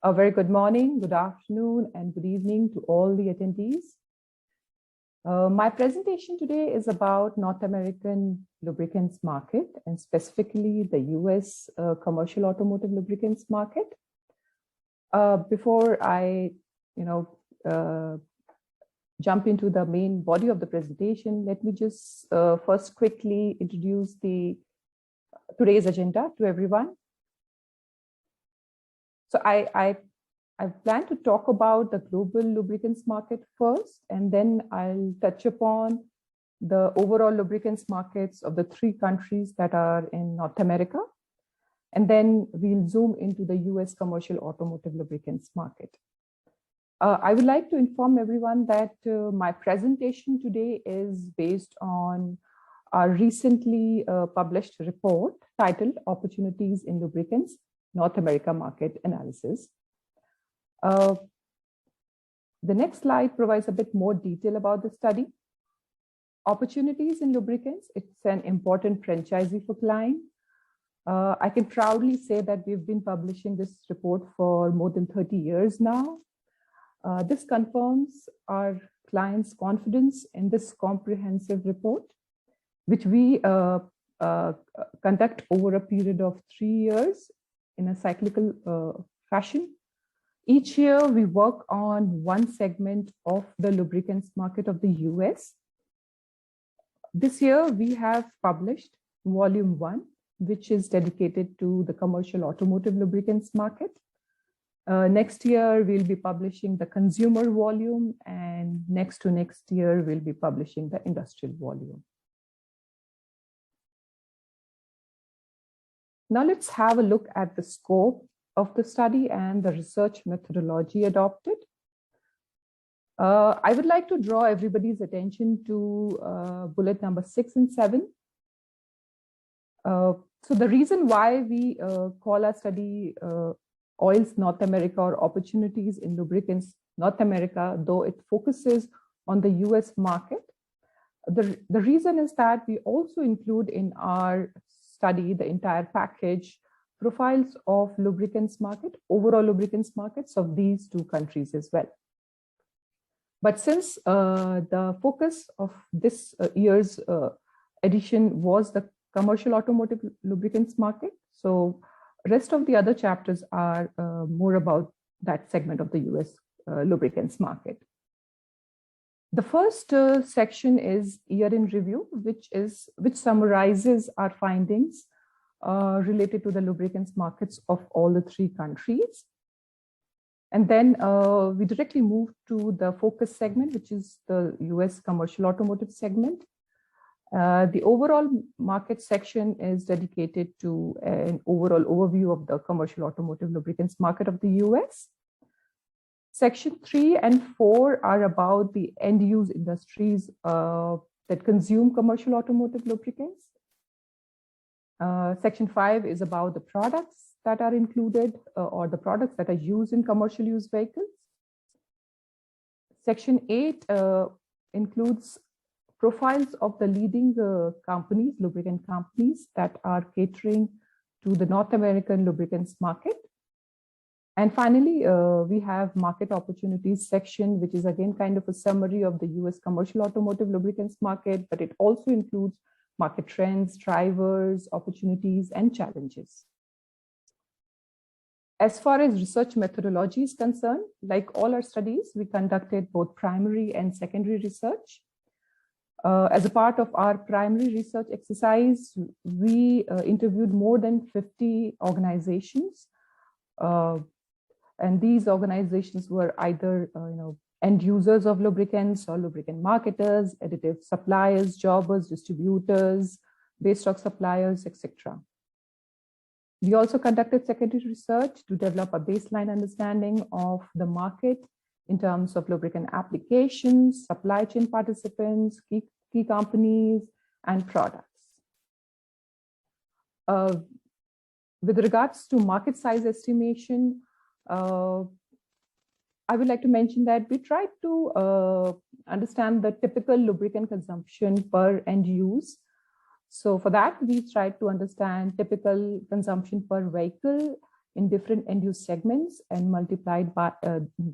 A very good morning, good afternoon, and good evening to all the attendees. My presentation today is about North American lubricants market and specifically the US commercial automotive lubricants market. Before I, jump into the main body of the presentation, let me just first quickly introduce today's agenda to everyone. So I plan to talk about the global lubricants market first, and then I'll touch upon the overall lubricants markets of the 3 countries that are in North America. And then we'll zoom into the US commercial automotive lubricants market. I would like to inform everyone that my presentation today is based on our recently published report titled Opportunities in Lubricants, North America Market Analysis. The next slide provides a bit more detail about the study. Opportunities in lubricants, it's an important franchisee for Klein. I can proudly say that we've been publishing this report for more than 30 years now. This confirms our clients' confidence in this comprehensive report, which we conduct over a period of 3 years in a cyclical fashion. Each year, we work on one segment of the lubricants market of the US. This year, we have published Volume 1, which is dedicated to the commercial automotive lubricants market. Next year, we'll be publishing the consumer volume, and next year, we'll be publishing the industrial volume. Now let's have a look at the scope of the study and the research methodology adopted. I would like to draw everybody's attention to bullet number 6 and 7. So the reason why we call our study Oils North America or Opportunities in Lubricants North America, though it focuses on the US market, the reason is that we also include in our study the entire package profiles of lubricants market, overall lubricants markets of these 2 countries as well. But since the focus of this year's edition was the commercial automotive lubricants market, so rest of the other chapters are more about that segment of the US lubricants market. The first section is year in review, which summarizes our findings related to the lubricants markets of all the 3 countries. And then we directly move to the focus segment, which is the US commercial automotive segment. The overall market section is dedicated to an overall overview of the commercial automotive lubricants market of the US. Section 3 and 4 are about the end-use industries that consume commercial automotive lubricants. Section 5 is about the products that are included or the products that are used in commercial use vehicles. Section 8 includes profiles of the leading companies, lubricant companies that are catering to the North American lubricants market. And finally, we have market opportunities section, which is again kind of a summary of the US commercial automotive lubricants market, but it also includes market trends, drivers, opportunities, and challenges. As far as research methodology is concerned, like all our studies, we conducted both primary and secondary research. As a part of our primary research exercise, we interviewed more than 50 organizations. And these organizations were either end users of lubricants or lubricant marketers, additive suppliers, jobbers, distributors, base stock suppliers, etc. We also conducted secondary research to develop a baseline understanding of the market in terms of lubricant applications, supply chain participants, key companies, and products. With regards to market size estimation, I would like to mention that we tried to understand the typical lubricant consumption per end use. So for that, we tried to understand typical consumption per vehicle in different end-use segments and multiplied by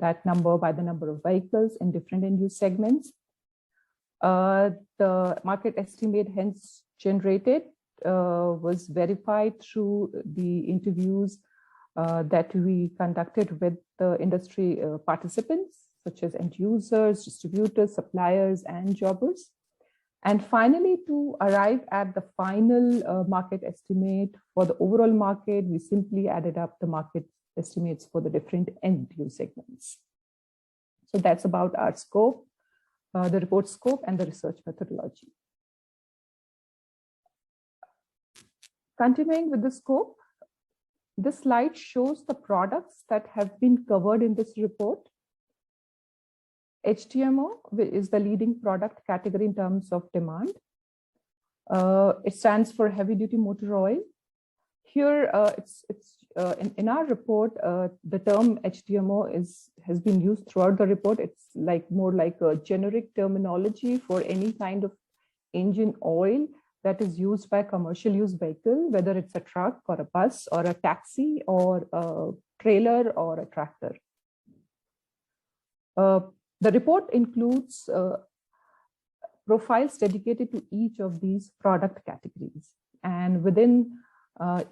that number by the number of vehicles in different end-use segments. The market estimate hence generated was verified through the interviews that we conducted with the industry participants, such as end users, distributors, suppliers, and jobbers. And finally, to arrive at the final market estimate for the overall market, we simply added up the market estimates for the different end-use segments. So that's about our scope, the report scope, and the research methodology. Continuing with the scope, this slide shows the products that have been covered in this report. HTMO is the leading product category in terms of demand. It stands for heavy duty motor oil. Here, in our report, the term HTMO has been used throughout the report. It's more like a generic terminology for any kind of engine oil that is used by a commercial use vehicle, whether it's a truck or a bus or a taxi or a trailer or a tractor. The report includes profiles dedicated to each of these product categories. And within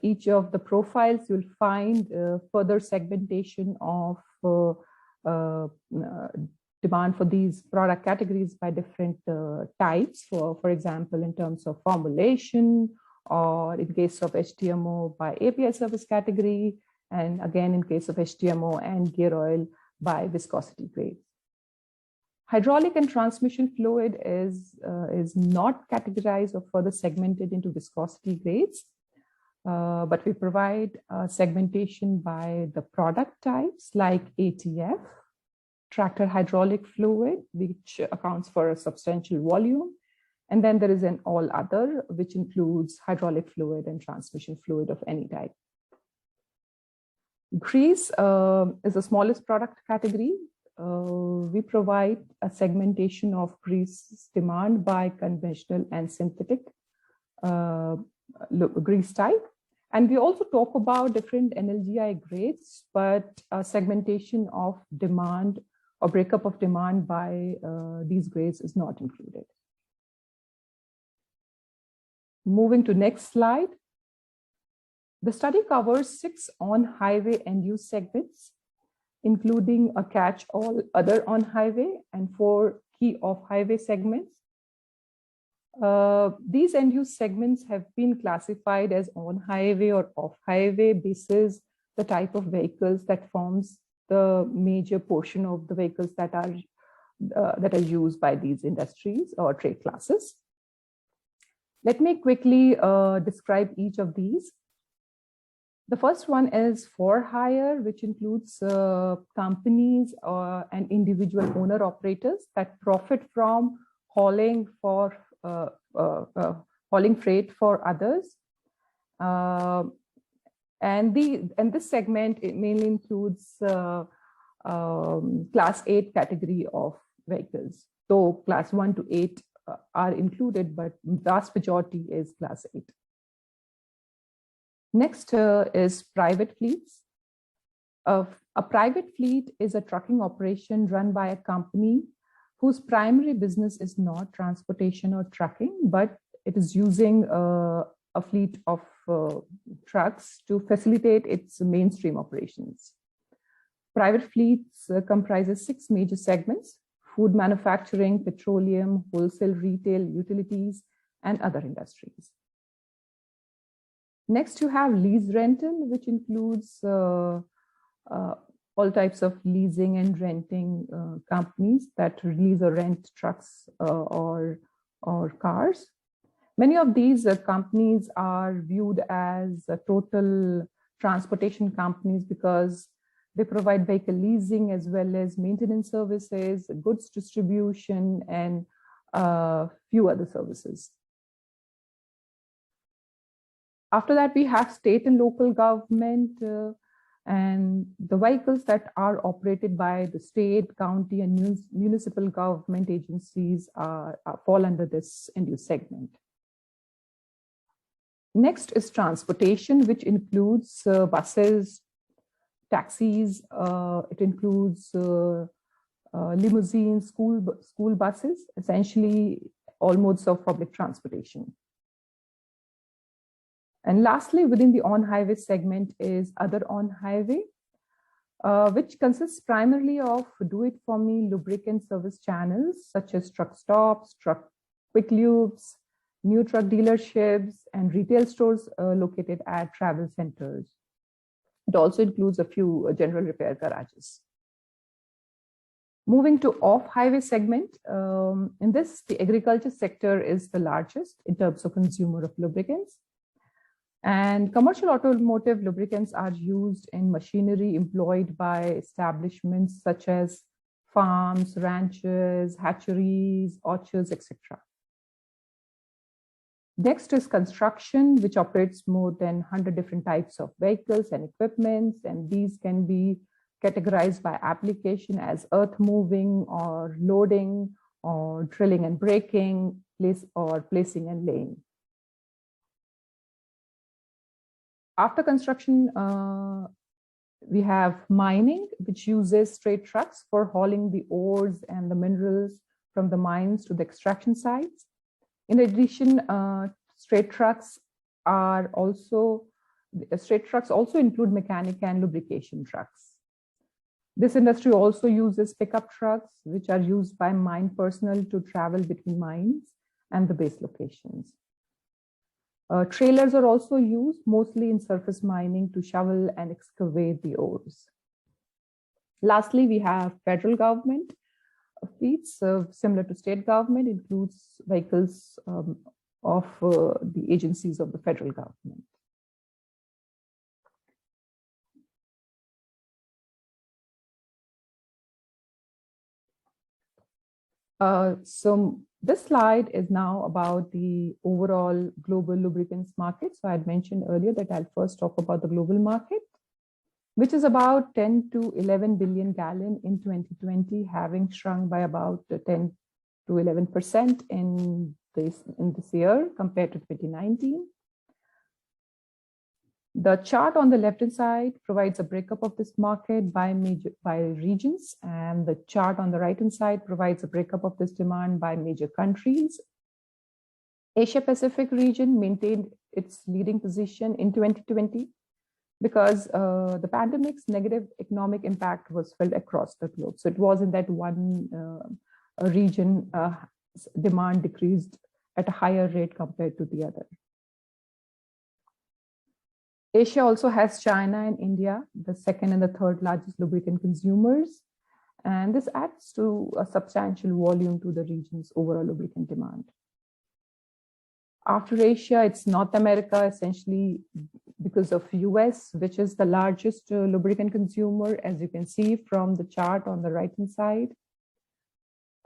each of the profiles, you'll find further segmentation of demand for these product categories by different types, for example, in terms of formulation, or in case of HTMO by API service category, and again, in case of HTMO and gear oil by viscosity grade. Hydraulic and transmission fluid is not categorized or further segmented into viscosity grades, but we provide segmentation by the product types like ATF, tractor hydraulic fluid, which accounts for a substantial volume. And then there is an all other, which includes hydraulic fluid and transmission fluid of any type. Grease is the smallest product category. We provide a segmentation of grease demand by conventional and synthetic grease type. And we also talk about different NLGI grades, but a segmentation of demand or breakup of demand by these grades is not included. Moving to next slide. The study covers 6 on-highway end-use segments, including a catch-all other on-highway and 4 key off-highway segments. These end-use segments have been classified as on-highway or off-highway basis the type of vehicles that forms the major portion of the vehicles that are used by these industries or trade classes. Let me quickly describe each of these. The first one is for hire, which includes companies and individual owner operators that profit from hauling freight for others. And this segment, it mainly includes class 8 category of vehicles, though class 1 to 8 are included, but vast majority is class 8. Next is private fleets. A private fleet is a trucking operation run by a company whose primary business is not transportation or trucking, but it is using a fleet of trucks to facilitate its mainstream operations. Private fleets comprises 6 major segments: food manufacturing, petroleum, wholesale retail, utilities, and other industries. Next, you have lease rental, which includes all types of leasing and renting companies that lease or rent trucks or cars. Many of these companies are viewed as total transportation companies because they provide vehicle leasing as well as maintenance services, goods distribution, and a few other services. After that, we have state and local government, and the vehicles that are operated by the state, county, and municipal government agencies fall under this end-use segment. Next is transportation, which includes buses, taxis, it includes limousines, school buses, essentially all modes of public transportation. And lastly, within the on-highway segment is other on-highway, which consists primarily of do-it-for-me lubricant service channels, such as truck stops, truck quick lubes, new truck dealerships, and retail stores located at travel centers. It also includes a few general repair garages. Moving to off-highway segment, in this, the agriculture sector is the largest in terms of consumer of lubricants. And commercial automotive lubricants are used in machinery employed by establishments such as farms, ranches, hatcheries, orchards, etc. Next is construction, which operates more than 100 different types of vehicles and equipments, and these can be categorized by application as earth moving or loading or drilling and breaking, placing and laying. After construction, we have mining, which uses straight trucks for hauling the ores and the minerals from the mines to the extraction sites. In addition, straight trucks also include mechanic and lubrication trucks. This industry also uses pickup trucks, which are used by mine personnel to travel between mines and the base locations. Trailers are also used mostly in surface mining to shovel and excavate the ores. Lastly, we have federal government fleets, similar to state government, includes vehicles of the agencies of the federal government. So this slide is now about the overall global lubricants market. So I had mentioned earlier that I'll first talk about the global market, which is about 10 to 11 billion gallon in 2020, having shrunk by about 10 to 11% in this year compared to 2019. The chart on the left-hand side provides a breakup of this market by regions, and the chart on the right-hand side provides a breakup of this demand by major countries. Asia-Pacific region maintained its leading position in 2020 because the pandemic's negative economic impact was felt across the globe. So it wasn't that one region demand decreased at a higher rate compared to the other. Asia also has China and India, the second and the third largest lubricant consumers. And this adds to a substantial volume to the region's overall lubricant demand. After Asia, it's North America, essentially because of US, which is the largest lubricant consumer, as you can see from the chart on the right-hand side.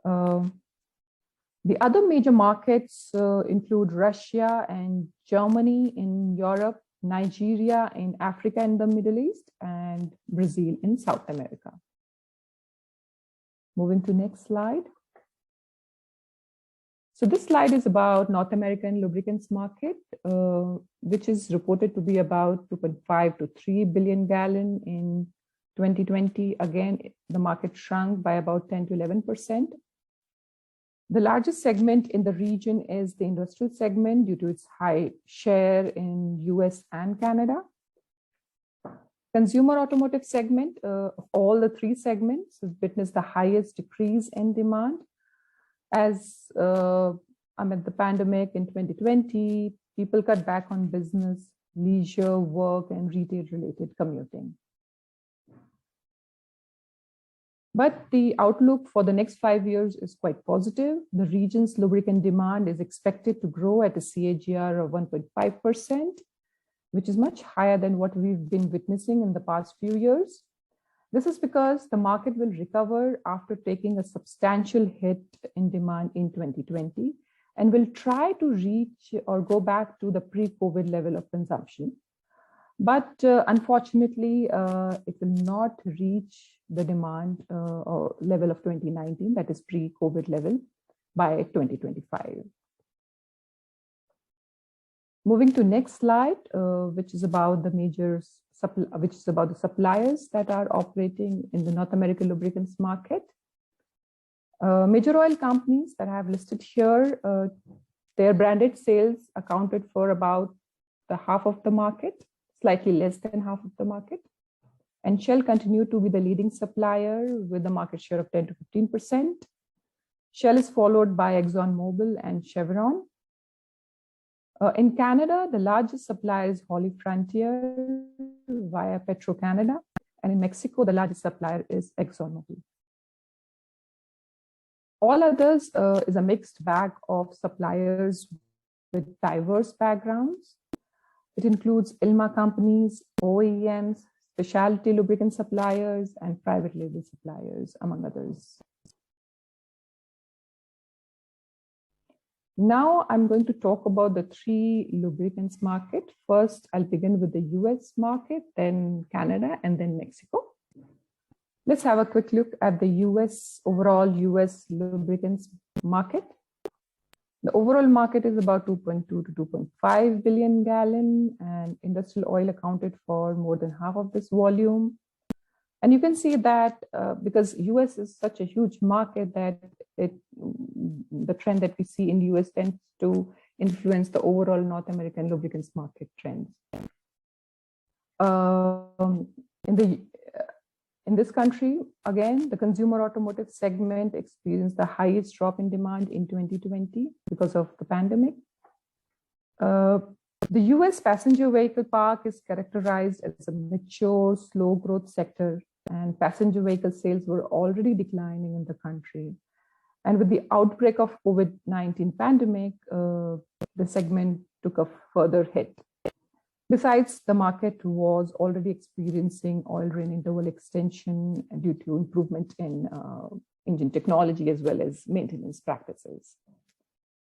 The other major markets include Russia and Germany in Europe, Nigeria in Africa and the Middle East, and Brazil in South America. Moving to next slide. So this slide is about North American lubricants market, which is reported to be about 2.5 to 3 billion gallon in 2020. Again, the market shrunk by about 10 to 11%. The largest segment in the region is the industrial segment due to its high share in US and Canada. Consumer automotive segment, all the three segments have witnessed the highest decrease in demand. As amid the pandemic in 2020, people cut back on business, leisure, work, and retail-related commuting. But the outlook for the next 5 years is quite positive. The region's lubricant demand is expected to grow at a CAGR of 1.5%, which is much higher than what we've been witnessing in the past few years. This is because the market will recover after taking a substantial hit in demand in 2020 and will try to reach or go back to the pre-COVID level of consumption. But unfortunately, it will not reach the demand or level of 2019, that is pre-COVID level, by 2025. Moving to next slide, which is about the suppliers that are operating in the North American lubricants market. Major oil companies that I have listed here, their branded sales accounted for about the half of the market, slightly less than half of the market. And Shell continued to be the leading supplier with a market share of 10 to 15%. Shell is followed by ExxonMobil and Chevron. In Canada, the largest supplier is HollyFrontier via Petro-Canada. And in Mexico, the largest supplier is ExxonMobil. All others is a mixed bag of suppliers with diverse backgrounds. It includes ILMA companies, OEMs, specialty lubricant suppliers, and private label suppliers, among others. Now I'm going to talk about the three lubricants market. First, I'll begin with the US market, then Canada, and then Mexico. Let's have a quick look at the overall US lubricants market. The overall market is about 2.2 to 2.5 billion gallon, and industrial oil accounted for more than half of this volume. And you can see that because US is such a huge market that the trend that we see in the US tends to influence the overall North American lubricants market trends. In this country, again, the consumer automotive segment experienced the highest drop in demand in 2020 because of the pandemic. The US passenger vehicle park is characterized as a mature, slow growth sector, and passenger vehicle sales were already declining in the country. And with the outbreak of COVID-19 pandemic, the segment took a further hit. Besides, the market was already experiencing oil drain interval extension due to improvement in engine technology as well as maintenance practices.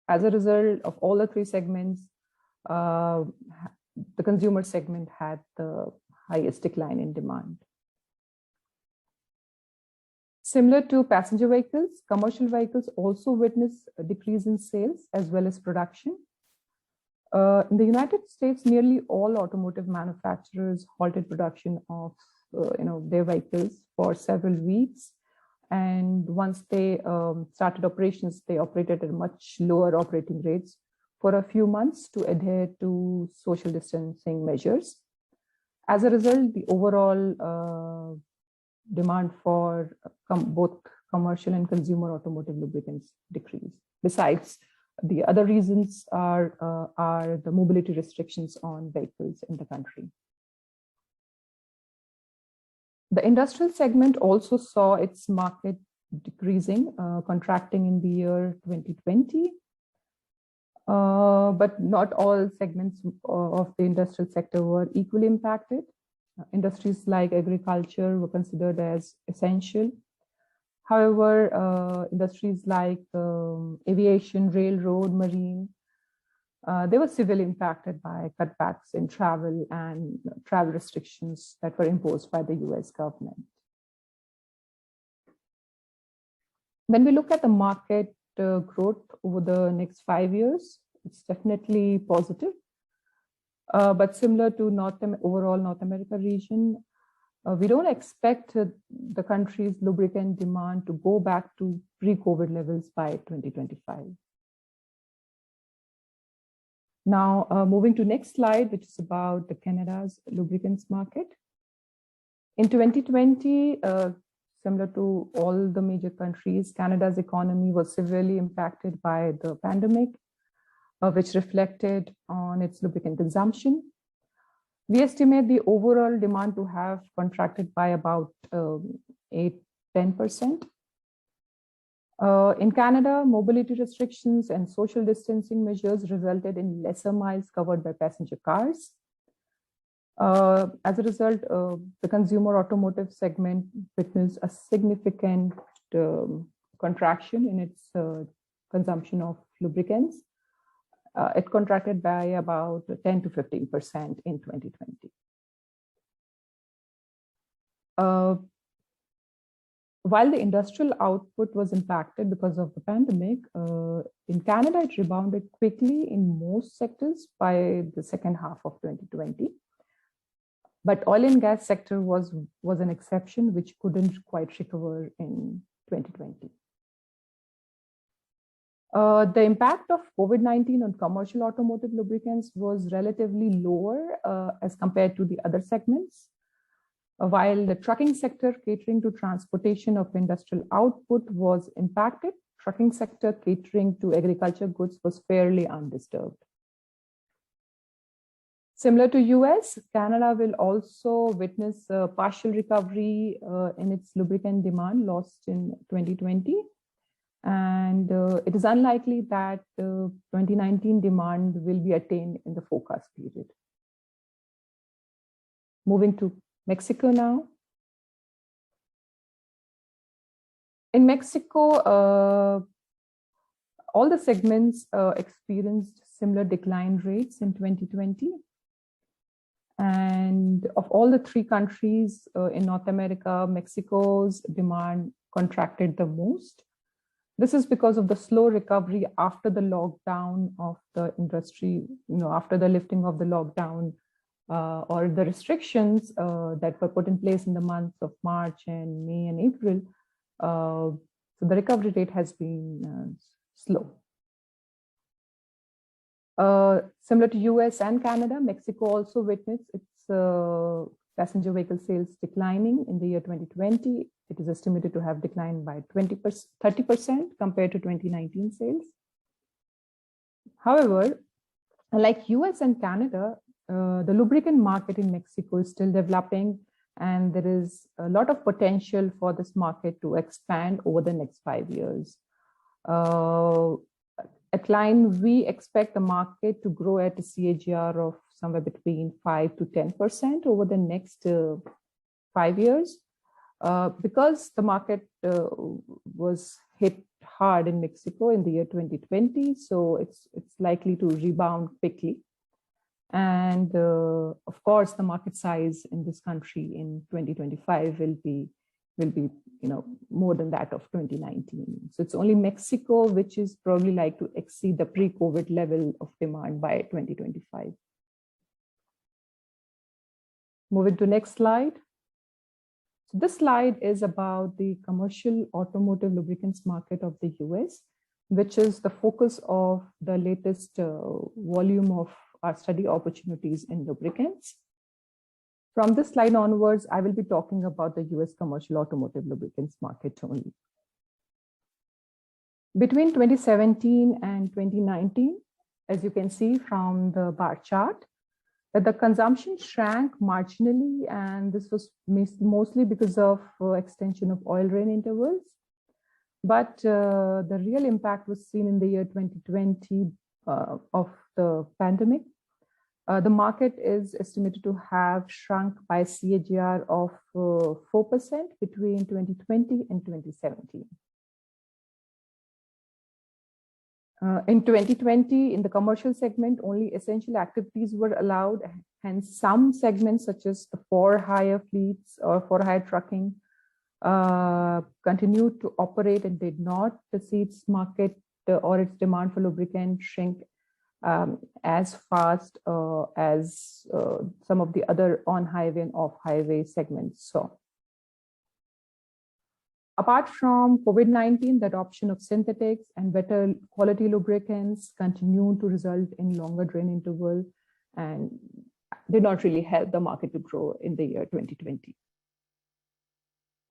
As a result of all the three segments, the consumer segment had the highest decline in demand. Similar to passenger vehicles, commercial vehicles also witnessed a decrease in sales as well as production. In the United States, nearly all automotive manufacturers halted production of their vehicles for several weeks. And once they started operations, they operated at much lower operating rates for a few months to adhere to social distancing measures. As a result, the overall demand for both commercial and consumer automotive lubricants decreased. Besides, the other reasons are the mobility restrictions on vehicles in the country. The industrial segment also saw its market decreasing, contracting in the year 2020. But not all segments of the industrial sector were equally impacted. Industries like agriculture were considered as essential. However, industries like aviation, railroad, marine, they were severely impacted by cutbacks in travel and travel restrictions that were imposed by the US government. When we look at the market growth over the next 5 years, it's definitely positive. But similar to overall North America region, we don't expect the country's lubricant demand to go back to pre-COVID levels by 2025. Now, moving to next slide, which is about the Canada's lubricants market. In 2020, similar to all the major countries, Canada's economy was severely impacted by the pandemic, which reflected on its lubricant consumption. We estimate the overall demand to have contracted by about 8–10%. In Canada, mobility restrictions and social distancing measures resulted in lesser miles covered by passenger cars. As a result, the consumer automotive segment witnessed a significant contraction in its consumption of lubricants. It contracted by about 10 to 15% in 2020. while the industrial output was impacted because of the pandemic, in Canada, it rebounded quickly in most sectors by the second half of 2020. But oil and gas sector was an exception, which couldn't quite recover in 2020. The impact of COVID-19 on commercial automotive lubricants was relatively lower as compared to the other segments. While the trucking sector catering to transportation of industrial output was impacted, trucking sector catering to agriculture goods was fairly undisturbed. Similar to US, Canada will also witness a partial recovery in its lubricant demand lost in 2020. And it is unlikely that 2019 demand will be attained in the forecast period. Moving to Mexico now. In Mexico, all the segments experienced similar decline rates in 2020. And of all the three countries in North America, Mexico's demand contracted the most. This is because of the slow recovery after the lockdown of the industry, after the lifting of the lockdown or the restrictions that were put in place in the months of March and May and April. So the recovery rate has been slow. Similar to US and Canada, Mexico also witnessed its passenger vehicle sales declining in the year 2020. It is estimated to have declined by 30% compared to 2019 sales. However, like US and Canada, the lubricant market in Mexico is still developing, and there is a lot of potential for this market to expand over the next 5 years. At Line, we expect the market to grow at a CAGR of somewhere between 5 to 10% over the next 5 years. Because the market was hit hard in Mexico in the year 2020, so it's likely to rebound quickly. And of course, the market size in this country in 2025 will be more than that of 2019. So it's only Mexico which is probably like to exceed the pre-COVID level of demand by 2025. Moving to next slide. So this slide is about the commercial automotive lubricants market of the US, which is the focus of the latest volume of our study opportunities in lubricants. From this slide onwards, I will be talking about the US commercial automotive lubricants market only. Between 2017 and 2019, as you can see from the bar chart, that the consumption shrank marginally, and this was mostly because of extension of oil rain intervals. But the real impact was seen in the year 2020 of the pandemic. The market is estimated to have shrunk by a CAGR of 4% between 2020 and 2017. In 2020, in the commercial segment, only essential activities were allowed, and some segments such as the for-hire fleets or for-hire trucking continued to operate and did not see its market or its demand for lubricant shrink as fast as some of the other on-highway and off-highway segments saw. Apart from COVID-19, the adoption of synthetics and better quality lubricants continued to result in longer drain interval and did not really help the market to grow in the year 2020.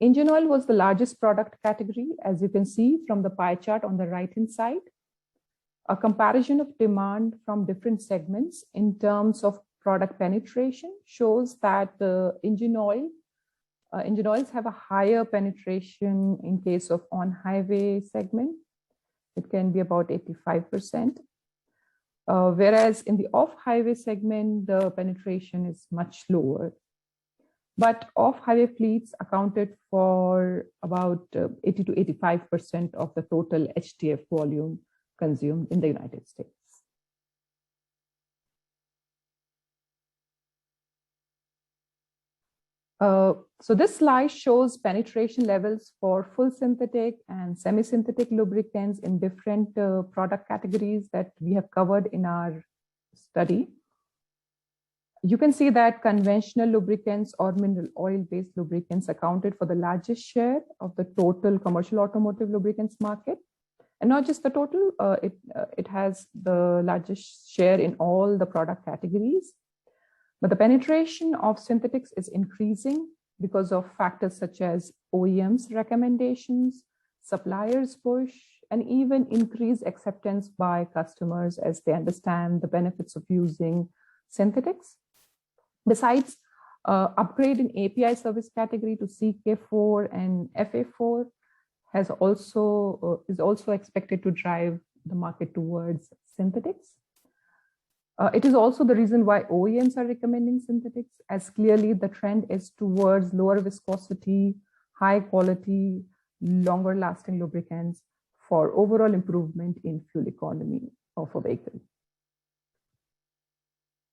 Engine oil was the largest product category, as you can see from the pie chart on the right-hand side. A comparison of demand from different segments in terms of product penetration shows that engine oils have a higher penetration in case of on-highway segment. It can be about 85%. Whereas in the off-highway segment, the penetration is much lower. But off-highway fleets accounted for about 80 to 85% of the total HTF volume consumed in the United States. So this slide shows penetration levels for full synthetic and semi-synthetic lubricants in different product categories that we have covered in our study. You can see that conventional lubricants or mineral oil-based lubricants accounted for the largest share of the total commercial automotive lubricants market. And not just the total, it has the largest share in all the product categories. But the penetration of synthetics is increasing because of factors such as OEMs recommendations, suppliers push, and even increased acceptance by customers as they understand the benefits of using synthetics. Besides, upgrade in API service category to CK4 and FA4 is also expected to drive the market towards synthetics. It is also the reason why OEMs are recommending synthetics, as clearly the trend is towards lower viscosity, high quality, longer lasting lubricants for overall improvement in fuel economy of a vehicle.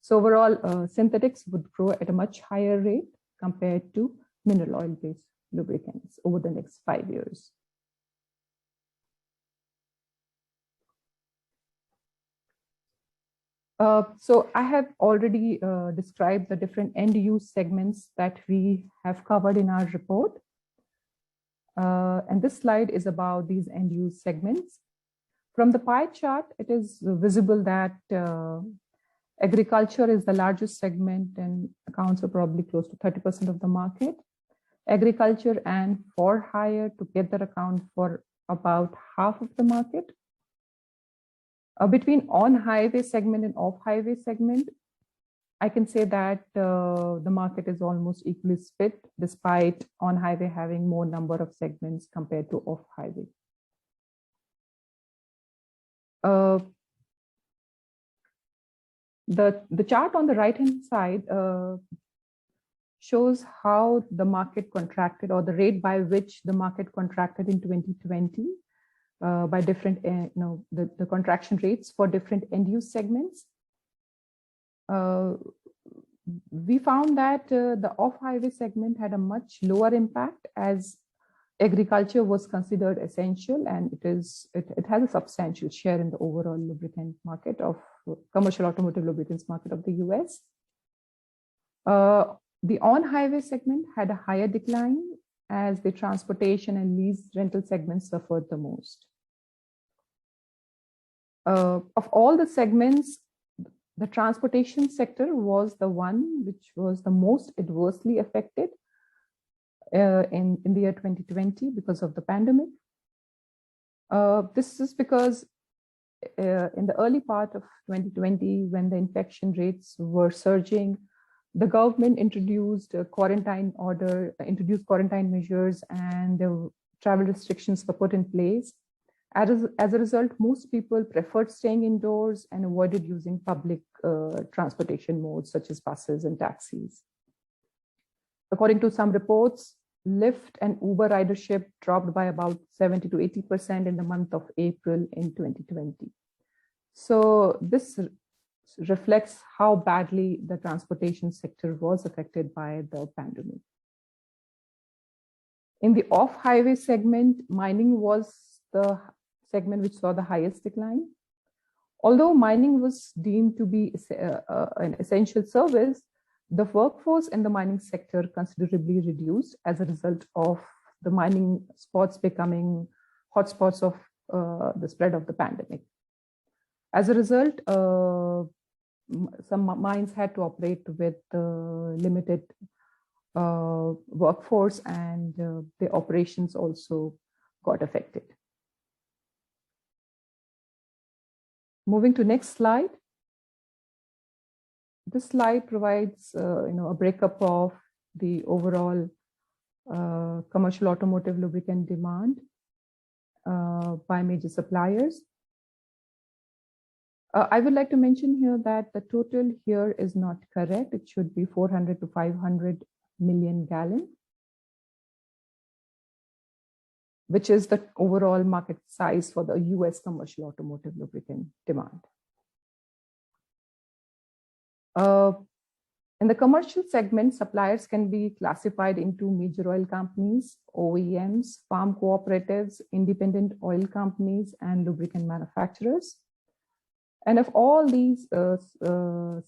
So overall, synthetics would grow at a much higher rate compared to mineral oil-based lubricants over the next 5 years. So I have already described the different end-use segments that we have covered in our report. And this slide is about these end-use segments. From the pie chart, it is visible that agriculture is the largest segment and accounts for probably close to 30% of the market. Agriculture and for hire together account for about half of the market. Between on-highway segment and off-highway segment, I can say that the market is almost equally split, despite on-highway having more number of segments compared to off-highway. The chart on the right-hand side shows how the market contracted, or the rate by which the market contracted in 2020 by different, the contraction rates for different end-use segments. We found that the off-highway segment had a much lower impact, as agriculture was considered essential, and it has a substantial share in the overall lubricant market of commercial automotive lubricants market of the US. The on-highway segment had a higher decline, as the transportation and lease rental segments suffered the most. Of all the segments, the transportation sector was the one which was the most adversely affected in the year 2020 because of the pandemic. This is because in the early part of 2020, when the infection rates were surging, the government introduced quarantine measures, and the travel restrictions were put in place. As a result, most people preferred staying indoors and avoided using public transportation modes such as buses and taxis. According to some reports, Lyft and Uber ridership dropped by about 70 to 80% in the month of April in 2020. So this reflects how badly the transportation sector was affected by the pandemic. In the off-highway segment, mining was the segment which saw the highest decline. Although mining was deemed to be an essential service, the workforce in the mining sector considerably reduced as a result of the mining spots becoming hotspots of the spread of the pandemic. As a result, some mines had to operate with limited workforce, and the operations also got affected. Moving to next slide. This slide provides a breakup of the overall commercial automotive lubricant demand by major suppliers. I would like to mention here that the total here is not correct. It should be 400 to 500 million gallons, which is the overall market size for the US commercial automotive lubricant demand. In the commercial segment, suppliers can be classified into major oil companies, OEMs, farm cooperatives, independent oil companies, and lubricant manufacturers. And of all these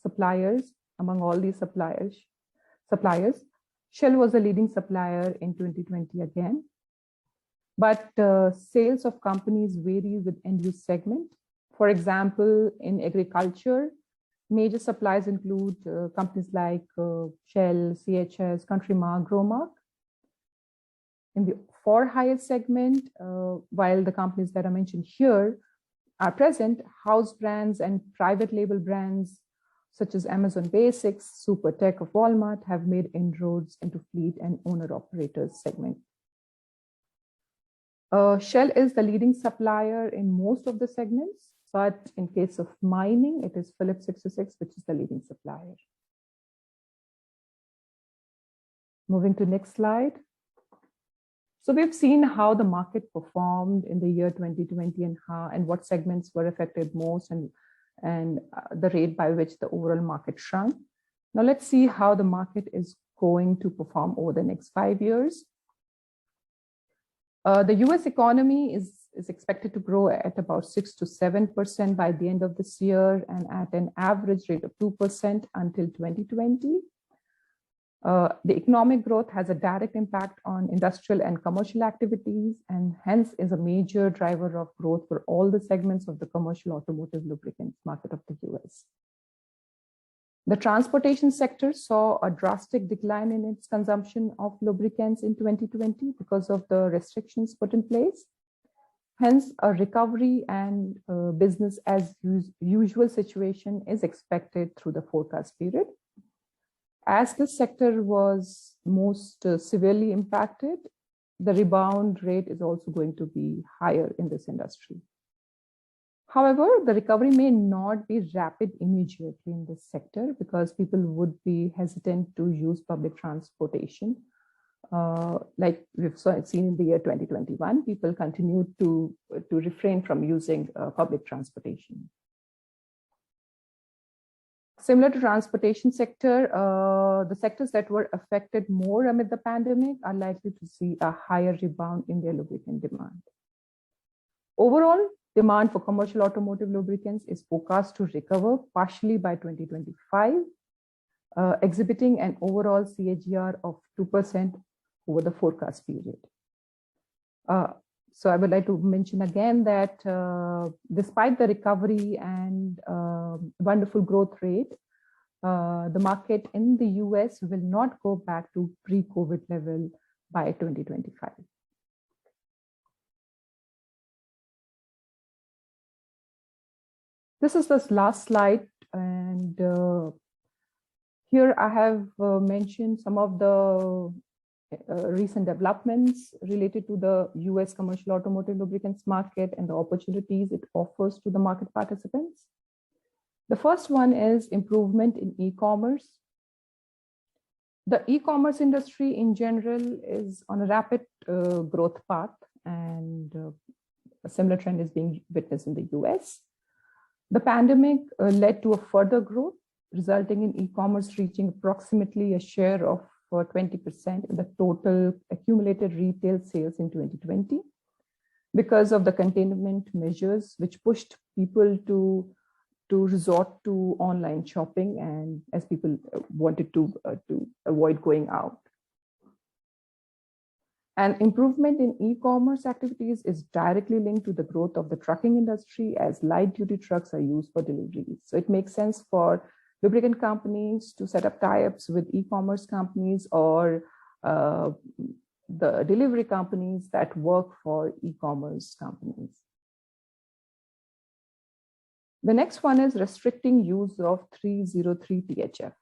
suppliers, among all these suppliers, Shell was a leading supplier in 2020 again. But sales of companies vary with end-use segment. For example, in agriculture, major suppliers include companies like Shell, CHS, Countrymark, Growmark. In the for-hire segment, while the companies that are mentioned here are present, house brands and private label brands such as Amazon Basics, Supertech of Walmart have made inroads into fleet and owner-operators segment. Shell is the leading supplier in most of the segments, but in case of mining, it is Phillips 66, which is the leading supplier. Moving to next slide. So we've seen how the market performed in the year 2020 and what segments were affected most and the rate by which the overall market shrunk. Now let's see how the market is going to perform over the next 5 years. The US economy is expected to grow at about 6 to 7% by the end of this year and at an average rate of 2% until 2020. The economic growth has a direct impact on industrial and commercial activities and hence is a major driver of growth for all the segments of the commercial automotive lubricants market of the US. The transportation sector saw a drastic decline in its consumption of lubricants in 2020 because of the restrictions put in place. Hence, a recovery and business as usual situation is expected through the forecast period. As this sector was most severely impacted, the rebound rate is also going to be higher in this industry. However, the recovery may not be rapid immediately in this sector because people would be hesitant to use public transportation. Like we've seen in the year 2021, people continue to refrain from using public transportation. Similar to transportation sector, the sectors that were affected more amid the pandemic are likely to see a higher rebound in their lubricant demand. Overall, demand for commercial automotive lubricants is forecast to recover partially by 2025, exhibiting an overall CAGR of 2% over the forecast period. So I would like to mention again that despite the recovery and wonderful growth rate, the market in the US will not go back to pre-COVID level by 2025. This is the last slide, and here I have mentioned some of the recent developments related to the US commercial automotive lubricants market and the opportunities it offers to the market participants. The first one is improvement in e-commerce. The e-commerce industry in general is on a rapid growth path, and a similar trend is being witnessed in the US. The pandemic led to a further growth, resulting in e-commerce reaching approximately a share of 20% in the total accumulated retail sales in 2020 because of the containment measures which pushed people to resort to online shopping and as people wanted to avoid going out. An improvement in e-commerce activities is directly linked to the growth of the trucking industry as light-duty trucks are used for deliveries. So it makes sense for lubricant companies to set up tie-ups with e-commerce companies or the delivery companies that work for e-commerce companies. The next one is restricting use of 303 THF.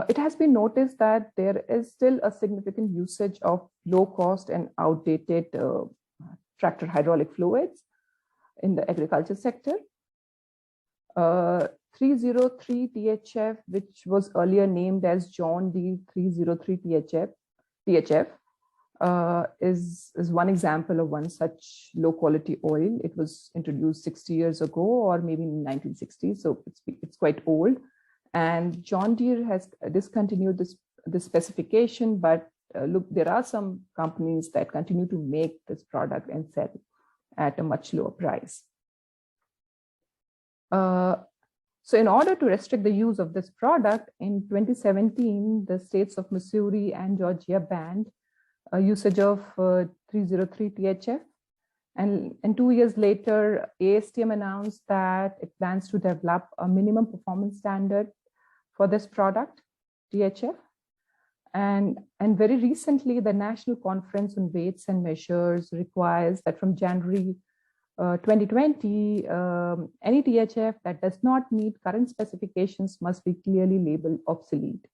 It has been noticed that there is still a significant usage of low cost and outdated tractor hydraulic fluids in the agriculture sector. 303 THF, which was earlier named as John D 303 THF, is one example of one such low quality oil. It was introduced 60 years ago or maybe in 1960s, so it's quite old. And John Deere has discontinued this specification, but look, there are some companies that continue to make this product and sell at a much lower price. So in order to restrict the use of this product, in 2017, the states of Missouri and Georgia banned usage of 303 THF. And 2 years later, ASTM announced that it plans to develop a minimum performance standard for this product, THF. And very recently, the National Conference on Weights and Measures requires that from January 2020, any THF that does not meet current specifications must be clearly labeled obsolete.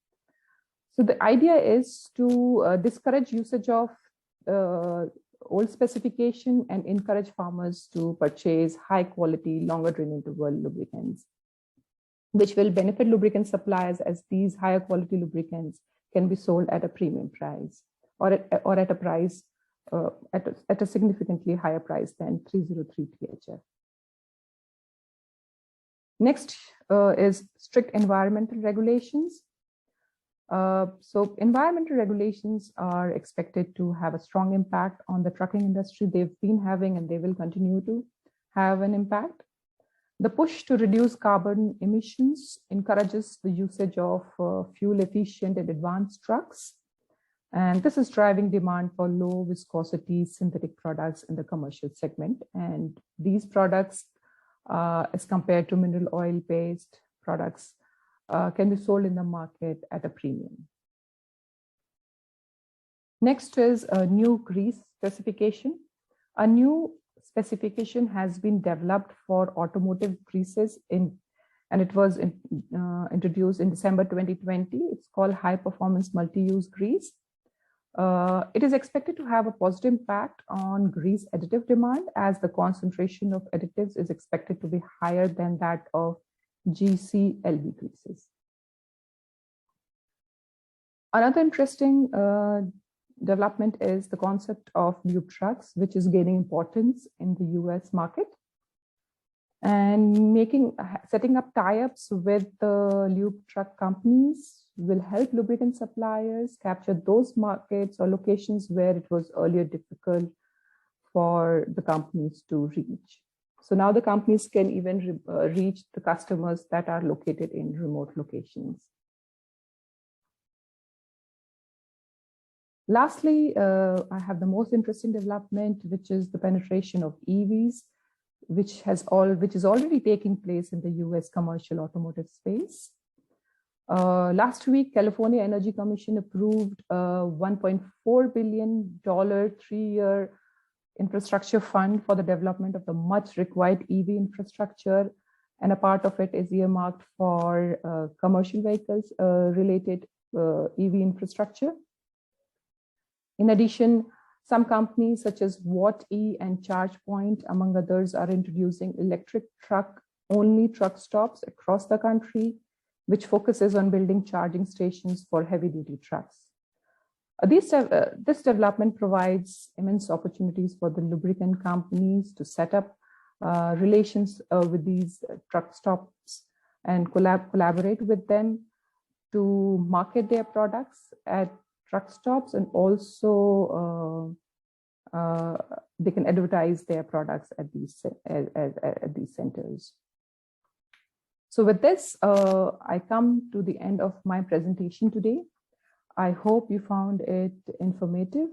So the idea is to discourage usage of old specification and encourage farmers to purchase high quality, longer drain interval lubricants, which will benefit lubricant suppliers as these higher quality lubricants can be sold at a premium price or at a price at a significantly higher price than 303 THF. Next is strict environmental regulations. So environmental regulations are expected to have a strong impact on the trucking industry. They've been having and they will continue to have an impact. The push to reduce carbon emissions encourages the usage of fuel efficient and advanced trucks. And this is driving demand for low viscosity synthetic products in the commercial segment. And these products, as compared to mineral oil-based products, can be sold in the market at a premium. Next is a new grease specification. A new specification has been developed for automotive greases and it was introduced in December 2020. It's called high performance multi-use grease. It is expected to have a positive impact on grease additive demand as the concentration of additives is expected to be higher than that of GC/LB greases. Another interesting development is the concept of lube trucks, which is gaining importance in the US market. And setting up tie-ups with the lube truck companies will help lubricant suppliers capture those markets or locations where it was earlier difficult for the companies to reach. So now the companies can even reach the customers that are located in remote locations. Lastly, I have the most interesting development, which is the penetration of EVs, which is already taking place in the US commercial automotive space. Last week, California Energy Commission approved a $1.4 billion 3-year infrastructure fund for the development of the much required EV infrastructure. And a part of it is earmarked for commercial vehicles related EV infrastructure. In addition, some companies such as WattE and ChargePoint, among others, are introducing electric truck-only truck stops across the country, which focuses on building charging stations for heavy-duty trucks. This development provides immense opportunities for the lubricant companies to set up relations with these truck stops and collaborate with them to market their products at truck stops, and also they can advertise their products at these centers. So with this, I come to the end of my presentation today. I hope you found it informative.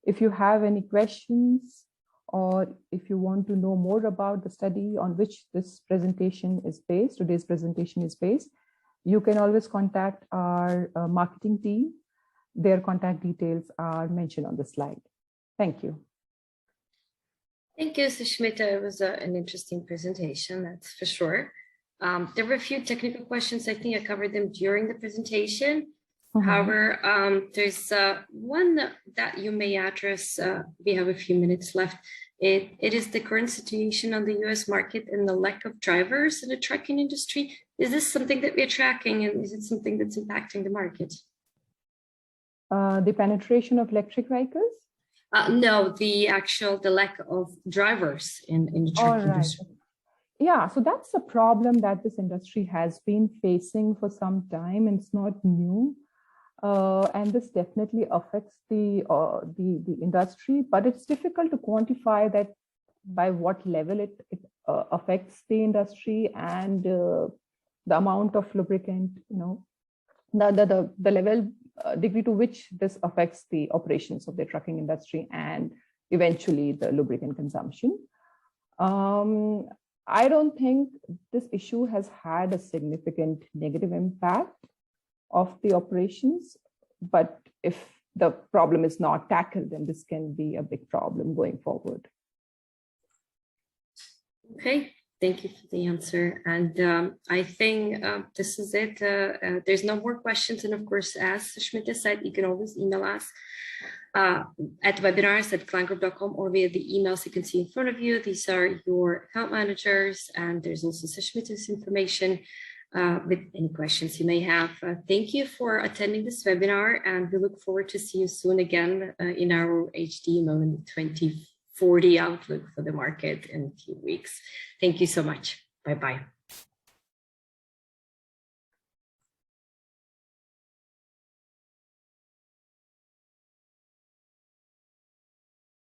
If you have any questions, or if you want to know more about the study on which this presentation is based, today's presentation is based, you can always contact our marketing team. Their contact details are mentioned on the slide. Thank you. Thank you, Sushmita. It was an interesting presentation, that's for sure. There were a few technical questions. I think I covered them during the presentation. However, there's one that you may address. We have a few minutes left. It is the current situation on the US market and the lack of drivers in the trucking industry. Is this something that we're tracking, and is it something that's impacting the market? The penetration of electric vehicles? No, the lack of drivers in the trucking industry. Yeah, so that's a problem that this industry has been facing for some time, and it's not new. And this definitely affects the industry, but it's difficult to quantify that by what level it affects the industry, and the amount of lubricant, the level, degree to which this affects the operations of the trucking industry and eventually the lubricant consumption. I don't think this issue has had a significant negative impact of the operations, but if the problem is not tackled, then this can be a big problem going forward. Okay, thank you for the answer. And I think this is it. There's no more questions. And of course, as Sushmita said, you can always email us at webinars@clientgroup.com or via the emails you can see in front of you. These are your account managers, and there's also Sushmita's information with any questions you may have. Thank you for attending this webinar, and we look forward to see you soon again in our HDMO in 2040 outlook for the market in a few weeks. Thank you so much. Bye-bye.